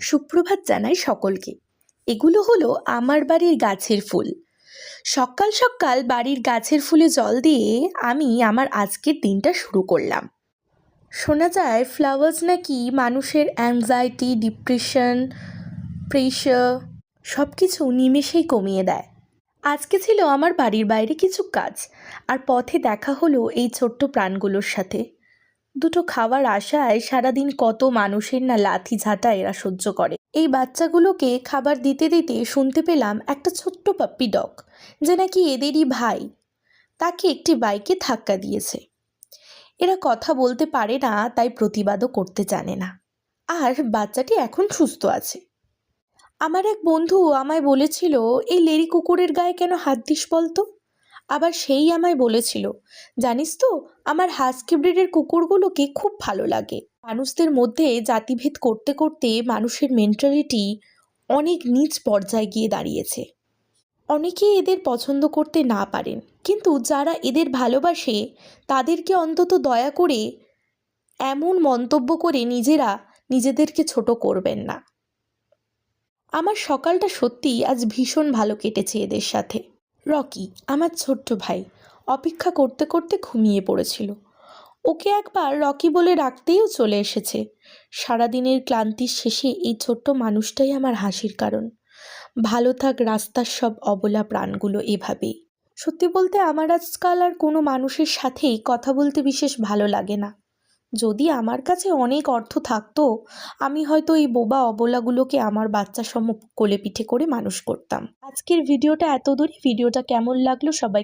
সুপ্রভাত জানাই সকলকে। এগুলো হলো আমার বাড়ির গাছের ফুল। সকাল সকাল বাড়ির গাছের ফুলে জল দিয়ে আমি আমার আজকের দিনটা শুরু করলাম। শোনা যায় ফ্লাওয়ার্স নাকি মানুষের অ্যাংজাইটি, ডিপ্রেশন, প্রেশার সব কিছু নিমেষেই কমিয়ে দেয়। আজকে ছিল আমার বাড়ির বাইরে কিছু কাজ, আর পথে দেখা হলো এই ছোট্ট প্রাণগুলোর সাথে। দুটো খাবার আশায় সারাদিন কত মানুষের না লাথি ঝাঁটা এরা সহ্য করে। এই বাচ্চাগুলোকে খাবার দিতে দিতে শুনতে পেলাম একটা ছোট্ট পাপ্পি ডগ, যে নাকি এদেরই ভাই, তাকে একটি বাইকে ধাক্কা দিয়েছে। এরা কথা বলতে পারে না, তাই প্রতিবাদও করতে জানে না। আর বাচ্চাটি এখন সুস্থ আছে। আমার এক বন্ধু আমায় বলেছিল, এই লেরি কুকুরের গায়ে কেন হাত দিস বলতো? আবার সেই আমায় বলেছিল, জানিস তো, আমার হাস্কি ব্রিডের কুকুরগুলোকে খুব ভালো লাগে। মানুষদের মধ্যে জাতিভেদ করতে করতে মানুষের মেন্টালিটি অনেক নিচ পর্যায়ে গিয়ে দাঁড়িয়েছে। অনেকেই এদের পছন্দ করতে না পারেন, কিন্তু যারা এদের ভালোবাসে তাদেরকে অন্তত দয়া করে এমন মন্তব্য করে নিজেদেরকে ছোট করবেন না। আমার সকালটা সত্যিই আজ ভীষণ ভালো কেটেছে এদের সাথে। রকি, আমার ছোট্ট ভাই, অপেক্ষা করতে করতে ঘুমিয়ে পড়েছিল। ওকে একবার রকি বলে ডাকতেও চলে এসেছে। সারাদিনের ক্লান্তির শেষে এই ছোট্ট মানুষটাই আমার হাসির কারণ। ভালো থাক রাস্তার সব অবলা প্রাণগুলো এভাবেই। সত্যি বলতে আমার আজকাল আর কোনো মানুষের সাথেই কথা বলতে বিশেষ ভালো লাগে না। যদি আমার কাছে অনেক অর্থ থাকতো, আমি হয়তো এই বোবা অবলাগুলোকে আমার বাচ্চা সম কোলে পিঠে করে মানুষ করতাম। আজকের ভিডিওটা এত দূরই। ভিডিওটা কেমন লাগলো সবাই